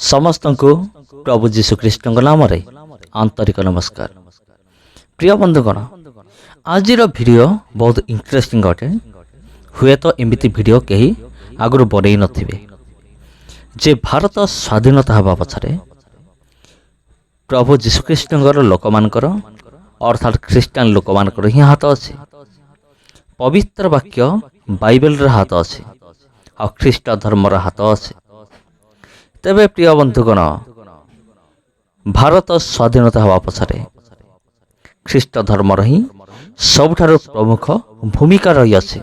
ସମସ୍ତଙ୍କୁ ପ୍ରଭୁ ଯୀଶୁଖ୍ରୀଷ୍ଟଙ୍କ ନାମରେ ଆନ୍ତରିକ ନମସ୍କାର। ପ୍ରିୟ ବନ୍ଧୁଗଣ, ଆଜିର ଭିଡ଼ିଓ ବହୁତ ଇଣ୍ଟରେଷ୍ଟିଂ ଅଟେ। ହୁଏତ ଏମିତି ଭିଡ଼ିଓ କେହି ଆଗରୁ ବନେଇ ନଥିବେ ଯେ ଭାରତ ସ୍ୱାଧୀନତା ହେବା ପଛରେ ପ୍ରଭୁ ଯୀଶୁଖ୍ରୀଷ୍ଟଙ୍କର ଲୋକମାନଙ୍କର ଅର୍ଥାତ୍ ଖ୍ରୀଷ୍ଟିଆନ ଲୋକମାନଙ୍କର ହିଁ ହାତ ଅଛି। ପବିତ୍ର ବାକ୍ୟ ବାଇବେଲର ହାତ ଅଛି ଆଉ ଖ୍ରୀଷ୍ଟ ଧର୍ମର ହାତ ଅଛି। ତେବେ ପ୍ରିୟ ବନ୍ଧୁଗଣ, ଭାରତ ସ୍ୱାଧୀନତା ହେବା ପଛରେ ଖ୍ରୀଷ୍ଟ ଧର୍ମର ହିଁ ସବୁଠାରୁ ପ୍ରମୁଖ ଭୂମିକା ରହିଅଛି।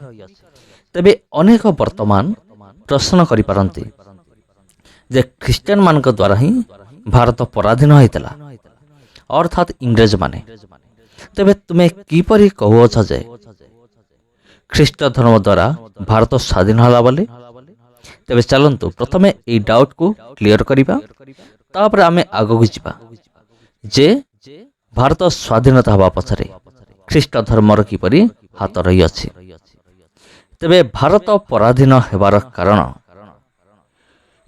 ତେବେ ଅନେକ ବର୍ତ୍ତମାନ ପ୍ରଶ୍ନ କରିପାରନ୍ତି ଯେ ଖ୍ରୀଷ୍ଟିଆନମାନଙ୍କ ଦ୍ୱାରା ହିଁ ଭାରତ ପରାଧୀନ ହୋଇଥିଲା, ଅର୍ଥାତ୍ ଇଂରେଜମାନେ। ତେବେ ତୁମେ କିପରି କହୁଅଛ ଯେ ଖ୍ରୀଷ୍ଟ ଧର୍ମ ଦ୍ୱାରା ଭାରତ ସ୍ୱାଧୀନ ହେଲା ବୋଲି? ତେବେ ଚାଲନ୍ତୁ ପ୍ରଥମେ ଏହି ଡାଉଟକୁ କ୍ଲିୟର କରିବା, ତାପରେ ଆମେ ଆଗକୁ ଯିବା ଯେ ଭାରତ ସ୍ୱାଧୀନତା ହେବା ପଛରେ ଖ୍ରୀଷ୍ଟ ଧର୍ମର କିପରି ହାତ ରହିଅଛି। ତେବେ ଭାରତ ପରାଧୀନ ହେବାର କାରଣ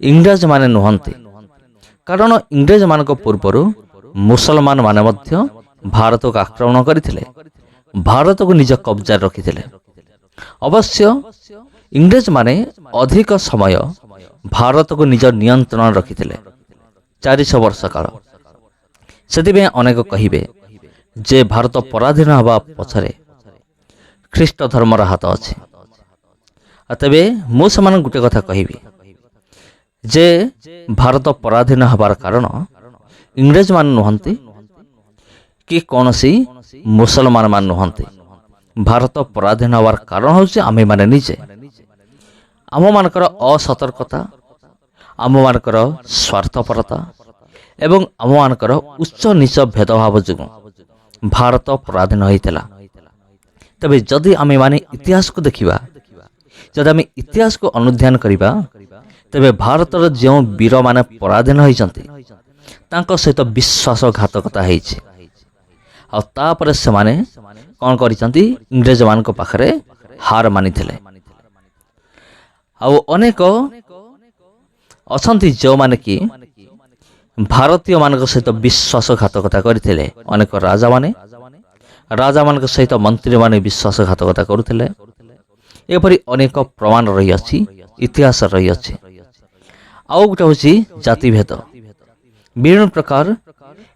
ଇଂରେଜମାନେ ନୁହନ୍ତି, କାରଣ ଇଂରେଜମାନଙ୍କ ପୂର୍ବରୁ ମୁସଲମାନ ମାନେ ମଧ୍ୟ ଭାରତକୁ ଆକ୍ରମଣ କରିଥିଲେ, ଭାରତକୁ ନିଜ କବ୍ଜାରେ ରଖିଥିଲେ। ଅବଶ୍ୟ ଇଂରେଜମାନେ ଅଧିକ ସମୟ ଭାରତକୁ ନିଜ ନିୟନ୍ତ୍ରଣରେ ରଖିଥିଲେ, 400 ବର୍ଷ କାଳ। ସେଥିପାଇଁ ଅନେକ କହିବେ ଯେ ଭାରତ ପରାଧୀନ ହେବା ପଛରେ ଖ୍ରୀଷ୍ଟ ଧର୍ମର ହାତ ଅଛି। ତେବେ ମୁଁ ସେମାନଙ୍କୁ ଗୋଟିଏ କଥା କହିବି ଯେ ଭାରତ ପରାଧୀନ ହେବାର କାରଣ ଇଂରେଜମାନେ ନୁହନ୍ତି କି କୌଣସି ମୁସଲମାନ ମାନେ ନୁହନ୍ତି। ଭାରତ ପରାଧୀନ ହେବାର କାରଣ ହେଉଛି ଆମେମାନେ ନିଜେ। ଆମମାନଙ୍କର ଅସତର୍କତା, ଆମମାନଙ୍କର ସ୍ୱାର୍ଥପରତା ଏବଂ ଆମମାନଙ୍କର ଉଚ୍ଚ ନିଚ ଭେଦଭାବ ଯୋଗୁଁ ଭାରତ ପରାଧୀନ ହୋଇଥିଲା। ତେବେ ଯଦି ଆମେମାନେ ଇତିହାସକୁ ଦେଖିବା, ଯଦି ଆମେ ଇତିହାସକୁ ଅନୁଧ୍ୟାନ କରିବା, ତେବେ ଭାରତର ଯେଉଁ ବୀରମାନେ ପରାଧୀନ ହୋଇଛନ୍ତି ତାଙ୍କ ସହିତ ବିଶ୍ୱାସଘାତକତା ହେଇଛି। ଆଉ ତାପରେ ସେମାନେ କ'ଣ କରିଛନ୍ତି? ଇଂରେଜମାନଙ୍କ ପାଖରେ ହାର ମାନିଥିଲେ। ଆଉ ଅନେକ ଅଛନ୍ତି ଯେଉଁମାନେ କି ଭାରତୀୟମାନଙ୍କ ସହିତ ବିଶ୍ୱାସଘାତକତା କରିଥିଲେ। ଅନେକ ରାଜାମାନଙ୍କ ସହିତ ମନ୍ତ୍ରୀମାନେ ବିଶ୍ୱାସଘାତକତା କରୁଥିଲେ। ଏପରି ଅନେକ ପ୍ରମାଣ ରହିଅଛି, ଇତିହାସ ରହିଅଛି। ଆଉ ଗୋଟେ ହେଉଛି ଜାତିଭେଦ। ବିଭିନ୍ନ ପ୍ରକାର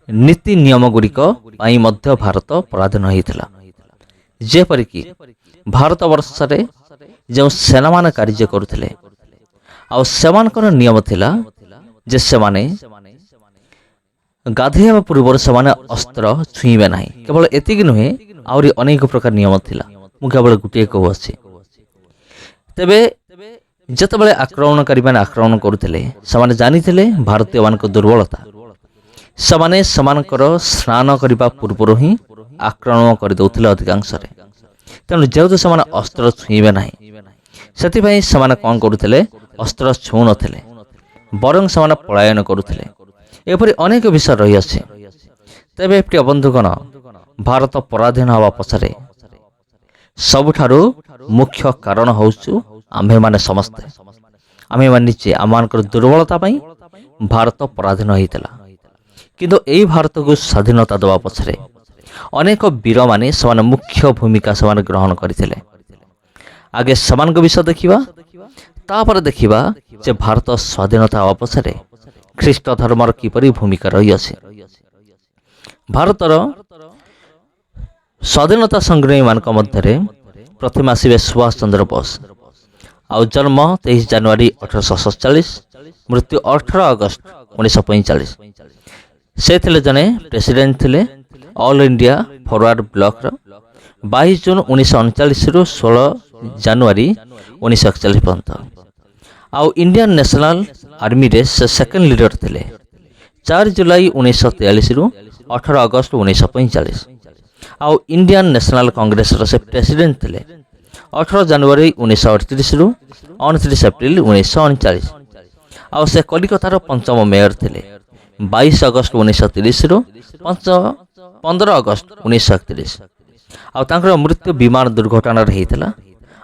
ନୀତି ନିୟମ ଗୁଡ଼ିକ ପାଇଁ ମଧ୍ୟ ଭାରତ ପରାଧୀନ ହୋଇଥିଲା। ଯେପରିକି ଭାରତବର୍ଷରେ ଯେଉଁ ସେନାମାନେ କାର୍ଯ୍ୟ କରୁଥିଲେ, ଆଉ ସେମାନଙ୍କର ନିୟମ ଥିଲା ଯେ ସେମାନେ ଗାଧୋଇବା ପୂର୍ବରୁ ସେମାନେ ଅସ୍ତ୍ର ଛୁଇଁବେ ନାହିଁ। କେବଳ ଏତିକି ନୁହେଁ, ଆହୁରି ଅନେକ ପ୍ରକାର ନିୟମ ଥିଲା। ମୁଁ କେବଳ ଗୋଟିଏ କହୁଅଛି। ତେବେ ଯେତେବେଳେ ଆକ୍ରମଣକାରୀମାନେ ଆକ୍ରମଣ କରୁଥିଲେ, ସେମାନେ ଜାଣିଥିଲେ ଭାରତୀୟମାନଙ୍କ ଦୁର୍ବଳତା। ସେମାନେ ସେମାନଙ୍କର ସ୍ନାନ କରିବା ପୂର୍ବରୁ ହିଁ ଆକ୍ରମଣ କରିଦେଉଥିଲେ ଅଧିକାଂଶରେ। ତେଣୁ ଯେହେତୁ ସେମାନେ ଅସ୍ତ୍ର ଛୁଇଁବେ ନାହିଁ, ସେଥିପାଇଁ ସେମାନେ କ'ଣ କରୁଥିଲେ? ଅସ୍ତ୍ର ଛୁଉଁନଥିଲେ, ବରଂ ସେମାନେ ପଳାୟନ କରୁଥିଲେ। ଏପରି ଅନେକ ବିଷୟ ରହିଅଛି। ତେବେ ପ୍ରିୟ ବନ୍ଧୁଗଣ, ଭାରତ ପରାଧୀନ ହେବା ପଛରେ ସବୁଠାରୁ ମୁଖ୍ୟ କାରଣ ହେଉଛୁ ଆମ୍ଭେମାନେ ସମସ୍ତେ। ଆମେମାନେ ନିଜେ ଆମମାନଙ୍କର ଦୁର୍ବଳତା ପାଇଁ ଭାରତ ପରାଧୀନ ହୋଇଥିଲା। କିନ୍ତୁ ଏହି ଭାରତକୁ ସ୍ୱାଧୀନତା ଦେବା ପଛରେ ଅନେକ ବୀରମାନେ ସେମାନେ ମୁଖ୍ୟ ଭୂମିକା ସେମାନେ ଗ୍ରହଣ କରିଥିଲେ। ଆଗେ ସେମାନଙ୍କ ବିଷୟ ଦେଖିବା, ତାପରେ ଦେଖିବା ଯେ ଭାରତ ସ୍ୱାଧୀନତା ହେବା ପଛରେ ଖ୍ରୀଷ୍ଟ ଧର୍ମର କିପରି ଭୂମିକା ରହିଅଛି। ଭାରତର ସ୍ୱାଧୀନତା ସଂଗ୍ରାମୀମାନଙ୍କ ମଧ୍ୟରେ ପ୍ରଥମେ ଆସିବେ ସୁଭାଷ ଚନ୍ଦ୍ର ବୋଷ। ଆଉ ଜନ୍ମ 23 ଜାନୁଆରୀ 1847, ମୃତ୍ୟୁ 18 ଅଗଷ୍ଟ 1945। ସେ ଥିଲେ ଜଣେ ପ୍ରେସିଡେଣ୍ଟ ଥିଲେ ଅଲ୍ ଇଣ୍ଡିଆ ଫରୱାର୍ଡ ବ୍ଲକର। 22 ଜୁନ 1939ରୁ 16 ଜାନୁଆରୀ 1941 ପର୍ଯ୍ୟନ୍ତ। ଆଉ ଇଣ୍ଡିଆନ୍ ନ୍ୟାସନାଲ ଆର୍ମିରେ ସେ ସେକେଣ୍ଡ ଲିଡର ଥିଲେ। 4 ଜୁଲାଇ 1943ରୁ 18 ଅଗଷ୍ଟ 1945। ଆଉ ଇଣ୍ଡିଆନ୍ ନ୍ୟାସନାଲ କଂଗ୍ରେସର ସେ ପ୍ରେସିଡେଣ୍ଟ ଥିଲେ 18 ଜାନୁଆରୀ 1938ରୁ 29 ଏପ୍ରିଲ 1939। ଆଉ ସେ କଲିକତାର ପଞ୍ଚମ ମେୟର ଥିଲେ 22 ଅଗଷ୍ଟ 1930ରୁ 15 ଅଗଷ୍ଟ 1931। ଆଉ ତାଙ୍କର ମୃତ୍ୟୁ ବିମାନ ଦୁର୍ଘଟଣାରେ ହେଇଥିଲା।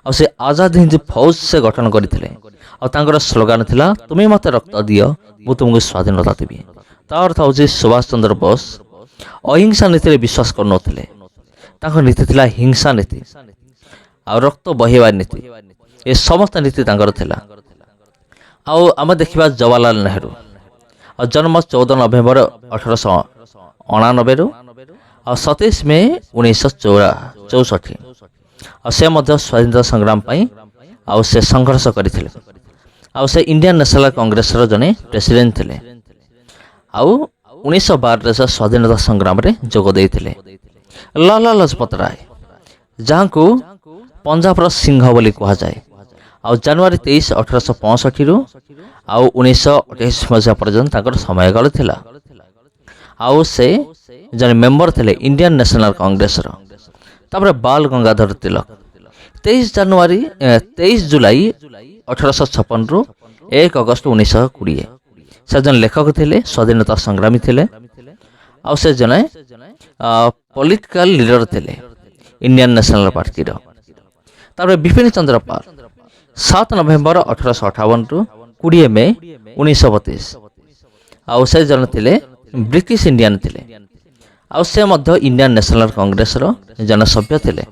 ଆଉ ସେ ଆଜାଦ ହିନ୍ଦ ଫୌଜ ସେ ଗଠନ କରିଥିଲେ। ଆଉ ତାଙ୍କର ସ୍ଲୋଗାନ ଥିଲା ତୁମେ ମୋତେ ରକ୍ତ ଦିଅ ମୁଁ ତୁମକୁ ସ୍ୱାଧୀନତା ଦେବି। ତା ଅର୍ଥ ହେଉଛି ସୁଭାଷ ଚନ୍ଦ୍ର ବୋଷ ଅହିଂସା ନୀତିରେ ବିଶ୍ୱାସ କରୁନଥିଲେ। ତାଙ୍କ ନୀତି ଥିଲା ହିଂସା ନୀତି ଆଉ ରକ୍ତ ବହେଇବା ନୀତି। ଏ ସମସ୍ତ ନୀତି ତାଙ୍କର ଥିଲା। ଆଉ ଆମେ ଦେଖିବା ଜବାହରଲାଲ ନେହେରୁ ଆଉ ଜନ୍ମ 14 ନଭେମ୍ବର 1899 ଆଉ 27 ମେ 1964। ଆଉ ସେ ମଧ୍ୟ ସ୍ୱାଧୀନତା ସଂଗ୍ରାମ ପାଇଁ ଆଉ ସେ ସଂଘର୍ଷ କରିଥିଲେ। ଆଉ ସେ ଇଣ୍ଡିଆନ୍ ନ୍ୟାସନାଲ କଂଗ୍ରେସର ଜଣେ ପ୍ରେସିଡେଣ୍ଟ ଥିଲେ। ଆଉ 1912ରେ ସେ ସ୍ୱାଧୀନତା ସଂଗ୍ରାମରେ ଯୋଗ ଦେଇଥିଲେ। ଲାଲା ଲଜପତ ରାୟ ଯାହାଙ୍କୁ ପଞ୍ଜାବର ସିଂହ ବୋଲି କୁହାଯାଏ, ଆଉ ଜାନୁଆରୀ 23, 1865ରୁ ଆଉ 1928 ମସିହା ପର୍ଯ୍ୟନ୍ତ ତାଙ୍କର ସମୟକାଳ ଥିଲା। ଆଉ ସେ ଜଣେ ମେମ୍ବର ଥିଲେ ଇଣ୍ଡିଆନ୍ ନ୍ୟାସନାଲ କଂଗ୍ରେସର। ତାପରେ ବାଲ ଗଙ୍ଗାଧର ତିଲକ 23 ଜୁଲାଇ 1856ରୁ 1 ଅଗଷ୍ଟ 1920। ସେ ଜଣେ ଲେଖକ ଥିଲେ, ସ୍ୱାଧୀନତା ସଂଗ୍ରାମୀ ଥିଲେ, ଆଉ ସେ ଜଣେ ପଲିଟିକାଲ ଲିଡର ଥିଲେ ଇଣ୍ଡିଆନ୍ ନ୍ୟାସନାଲ ପାର୍ଟିର। ତାପରେ ବିପିନ ଚନ୍ଦ୍ର ପାଲ 7 ନଭେମ୍ବର 1858ରୁ 20 ମେ 1932। ଆଉ ସେ ଜଣେ ଥିଲେ ବ୍ରିଟିଶ ଇଣ୍ଡିଆନ୍ ଥିଲେ, ଆଉ ସେ ମଧ୍ୟ ଇଣ୍ଡିଆନ୍ ନ୍ୟାସନାଲ କଂଗ୍ରେସର ଜଣେ ସଭ୍ୟ ଥିଲେ।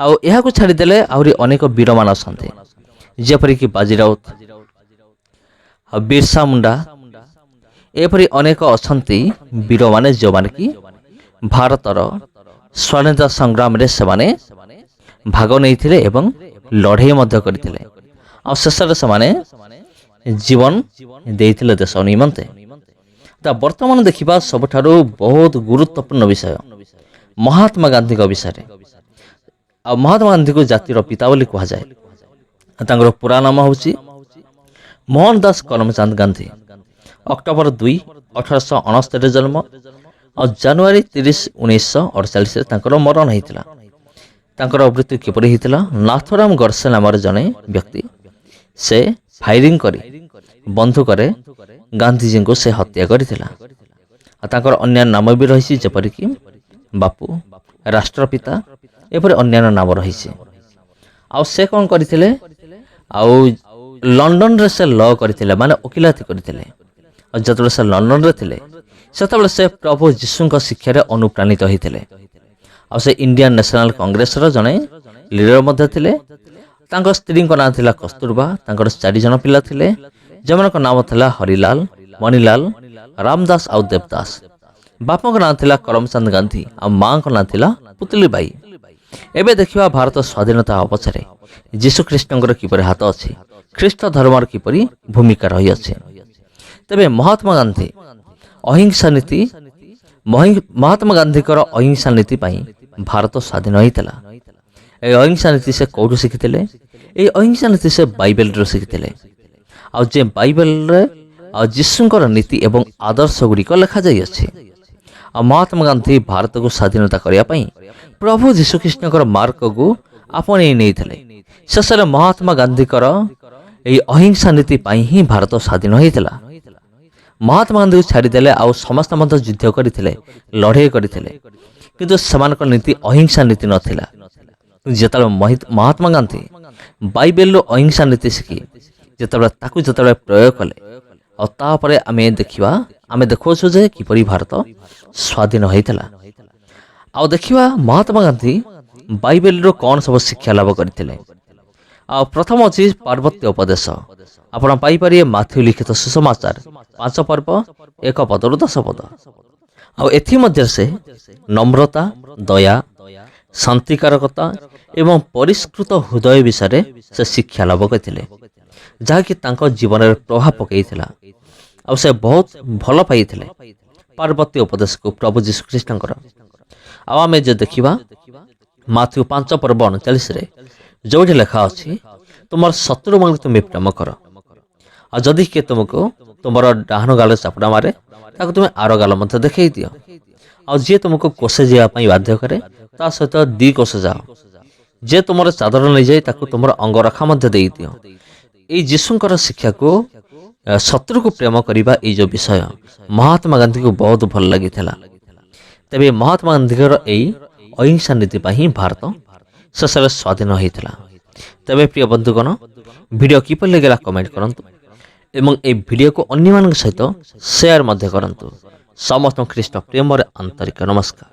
ଆଉ ଏହାକୁ ଛାଡ଼ିଦେଲେ ଆହୁରି ଅନେକ ବୀରମାନେ ଅଛନ୍ତି, ଯେପରିକି ବାଜି ରାଉତ ଆଉ ବିର୍ସା ମୁଣ୍ଡା। ଏପରି ଅନେକ ଅଛନ୍ତି ବୀରମାନେ ଯେଉଁମାନେ କି ଭାରତର ସ୍ୱାଧୀନତା ସଂଗ୍ରାମରେ ସେମାନେ ଭାଗ ନେଇଥିଲେ ଏବଂ ଲଢ଼େଇ ମଧ୍ୟ କରିଥିଲେ। ଆଉ ଶେଷରେ ସେମାନେ ଜୀବନ ଦେଇଥିଲେ ଦେଶ ନିମନ୍ତେ। ବର୍ତ୍ତମାନ ଦେଖିବା ସବୁଠାରୁ ବହୁତ ଗୁରୁତ୍ୱପୂର୍ଣ୍ଣ ବିଷୟ ମହାତ୍ମା ଗାନ୍ଧୀଙ୍କ ବିଷୟରେ। ଆଉ ମହାତ୍ମା ଗାନ୍ଧୀଙ୍କୁ ଜାତିର ପିତା ବୋଲି କୁହାଯାଏ। ତାଙ୍କର ପୁରା ନାମ ହେଉଛି ମୋହନ ଦାସ କରମଚାନ୍ଦ ଗାନ୍ଧୀ। ଅକ୍ଟୋବର 2, 1869 ଜନ୍ମ ଆଉ ଜାନୁଆରୀ 30, 1948ରେ ତାଙ୍କର ମରଣ ହୋଇଥିଲା। ତାଙ୍କର ମୃତ୍ୟୁ କିପରି ହୋଇଥିଲା? ନାଥୁରାମ ଗଡ଼ସେ ନାମର ଜଣେ ବ୍ୟକ୍ତି ସେ ଫାୟାରିଂ କରି ବନ୍ଧୁକରେ ଗାନ୍ଧୀଜୀଙ୍କୁ ସେ ହତ୍ୟା କରିଥିଲା। ଆଉ ତାଙ୍କର ଅନ୍ୟାନ୍ୟ ନାମ ବି ରହିଛି, ଯେପରିକି ବାପୁ, ରାଷ୍ଟ୍ରପିତା, ଏପରି ଅନ୍ୟାନ୍ୟ ନାମ ରହିଛି। ଆଉ ସେ କ'ଣ କରିଥିଲେ? ଆଉ ଲଣ୍ଡନରେ ସେ ଲ କରିଥିଲେ, ମାନେ ଓକିଲାତି କରିଥିଲେ। ଆଉ ଯେତେବେଳେ ସେ ଲଣ୍ଡନରେ ଥିଲେ ସେତେବେଳେ ସେ ପ୍ରଭୁ ଯୀଶୁଙ୍କ ଶିକ୍ଷାରେ ଅନୁପ୍ରାଣିତ ହୋଇଥିଲେ। ଆଉ ସେ ଇଣ୍ଡିଆନ୍ ନ୍ୟାସନାଲ କଂଗ୍ରେସର ଜଣେ ଲିଡର ମଧ୍ୟ ଥିଲେ। ତାଙ୍କ ସ୍ତ୍ରୀଙ୍କ ନାଁ ଥିଲା କସ୍ତୁରବା। ତାଙ୍କର 4 ଜଣ ପିଲା ଥିଲେ, ଯେମାନଙ୍କ ନାମ ଥିଲା ହରିଲାଲ, ମଣିଲାଲ, ରାମଦାସ ଆଉ ଦେବଦାସ। ବାପାଙ୍କ ନାଁ ଥିଲା କରମଚାନ୍ଦ ଗାନ୍ଧୀ ଆଉ ମାଙ୍କ ନାଁ ଥିଲା ପୁତଲିବାଇ। ଏବେ ଦେଖିବା ଭାରତ ସ୍ୱାଧୀନତା ପଛରେ ଯୀଶୁଖ୍ରୀଷ୍ଟଙ୍କର କିପରି ହାତ ଅଛି, ଖ୍ରୀଷ୍ଟ ଧର୍ମର କିପରି ଭୂମିକା ରହିଅଛି। ତେବେ ମହାତ୍ମା ଗାନ୍ଧୀ ଅହିଂସା ନୀତି ମହାତ୍ମା ଗାନ୍ଧୀଙ୍କର ଅହିଂସା ନୀତି ପାଇଁ ଭାରତ ସ୍ୱାଧୀନ ହୋଇଥିଲା। ଏହି ଅହିଂସା ନୀତି ସେ କେଉଁଠୁ ଶିଖିଥିଲେ? ଏହି ଅହିଂସା ନୀତି ସେ ବାଇବେଲରୁ ଶିଖିଥିଲେ। ଆଉ ଯେ ବାଇବେଲରେ ଆଉ ଯୀଶୁଙ୍କର ନୀତି ଏବଂ ଆଦର୍ଶ ଗୁଡ଼ିକ ଲେଖାଯାଇଅଛି। ଆଉ ମହାତ୍ମା ଗାନ୍ଧୀ ଭାରତକୁ ସ୍ୱାଧୀନତା କରିବା ପାଇଁ ପ୍ରଭୁ ଯୀଶୁଖ୍ରୀଷ୍ଟଙ୍କର ମାର୍ଗକୁ ଆପଣେଇ ନେଇଥିଲେ। ଶେଷରେ ମହାତ୍ମା ଗାନ୍ଧୀଙ୍କର ଏହି ଅହିଂସା ନୀତି ପାଇଁ ହିଁ ଭାରତ ସ୍ୱାଧୀନ ହୋଇଥିଲା। ମହାତ୍ମା ଗାନ୍ଧୀକୁ ଛାଡ଼ିଦେଲେ ଆଉ ସମସ୍ତେ ମଧ୍ୟ ଯୁଦ୍ଧ କରିଥିଲେ, ଲଢ଼େଇ କରିଥିଲେ, କିନ୍ତୁ ସେମାନଙ୍କ ନୀତି ଅହିଂସା ନୀତି ନଥିଲା। ଯେତେବେଳେ ମହାତ୍ମା ଗାନ୍ଧୀ ବାଇବେଲରୁ ଅହିଂସା ନୀତି ଶିଖି ଯେତେବେଳେ ପ୍ରୟୋଗ କଲେ, ଆଉ ତାପରେ ଆମେ ଦେଖୁଛୁ ଯେ କିପରି ଭାରତ ସ୍ୱାଧୀନ ହୋଇଥିଲା। ଆଉ ଦେଖିବା ମହାତ୍ମା ଗାନ୍ଧୀ ବାଇବେଲରୁ କ'ଣ ସବୁ ଶିକ୍ଷା ଲାଭ କରିଥିଲେ। ଆଉ ପ୍ରଥମ ଅଛି ପାର୍ବତ୍ୟ ଉପଦେଶ। ଆପଣ ପାଇପାରିବେ ମାଥ୍ୟୁ ଲିଖିତ ସୁସମାଚାର 5 ପର୍ବ 1 ପଦରୁ 10 ପଦ। ଆଉ ଏଥିମଧ୍ୟରେ ସେ ନମ୍ରତା, ଦୟା, ଶାନ୍ତିକାରକତା ଏବଂ ପରିଷ୍କୃତ ହୃଦୟ ବିଷୟରେ ସେ ଶିକ୍ଷା ଲାଭ କରିଥିଲେ, ଯାହାକି ତାଙ୍କ ଜୀବନରେ ପ୍ରଭାବ ପକାଇଥିଲା। ଆଉ ସେ ବହୁତ ଭଲ ପାଇଥିଲେ ପାର୍ବତ୍ୟ ଉପଦେଶକୁ ପ୍ରଭୁ ଯୀଶୁଖ୍ରୀଷ୍ଟଙ୍କର। ଆଉ ଆମେ ଯେ ଦେଖିବା ମାଥ୍ୟୁ 5 ପର୍ବ 39ରେ ଯେଉଁଠି ଲେଖା ଅଛି, ତୁମର ଶତ୍ରୁମାନଙ୍କୁ ତୁମେ ପ୍ରେମ କର, ଆଉ ଯଦି କିଏ ତୁମକୁ ତୁମର ଡାହାଣ ଗାଲ ଚାପୁଡ଼ା ମାରେ ତାକୁ ତୁମେ ଆର ଗାଲ ମଧ୍ୟ ଦେଖାଇ ଦିଅ। ଆଉ ଯିଏ ତୁମକୁ କୋଷେ ଯିବା ପାଇଁ ବାଧ୍ୟ କରେ ତା ସହିତ 2 କୋଷ ଯାଅ। ଯିଏ ତୁମର ଚାଦର ନେଇଯାଏ ତାକୁ ତୁମର ଅଙ୍ଗରଖା ମଧ୍ୟ ଦେଇଦିଅ। ଏଇ ଯୀଶୁଙ୍କର ଶିକ୍ଷାକୁ ଶତ୍ରୁକୁ ପ୍ରେମ କରିବା, ଏଇ ଯେଉଁ ବିଷୟ ମହାତ୍ମା ଗାନ୍ଧୀଙ୍କୁ ବହୁତ ଭଲ ଲାଗିଥିଲା। ତେବେ ମହାତ୍ମା ଗାନ୍ଧୀଙ୍କର ଏଇ ଅହିଂସା ନୀତି ପାଇଁ ହିଁ ଭାରତ ଶେଷରେ ସ୍ୱାଧୀନ ହୋଇଥିଲା। ତେବେ ପ୍ରିୟ ବନ୍ଧୁଗଣ, ଭିଡ଼ିଓ କିପରି ଲାଗିଲା କମେଣ୍ଟ କରନ୍ତୁ ଏବଂ ଏହି ଭିଡ଼ିଓକୁ ଅନ୍ୟମାନଙ୍କ ସହିତ ସେୟାର ମଧ୍ୟ କରନ୍ତୁ। ସମସ୍ତଙ୍କୁ ଖ୍ରୀଷ୍ଟ ପ୍ରେମରେ ଆନ୍ତରିକ ନମସ୍କାର।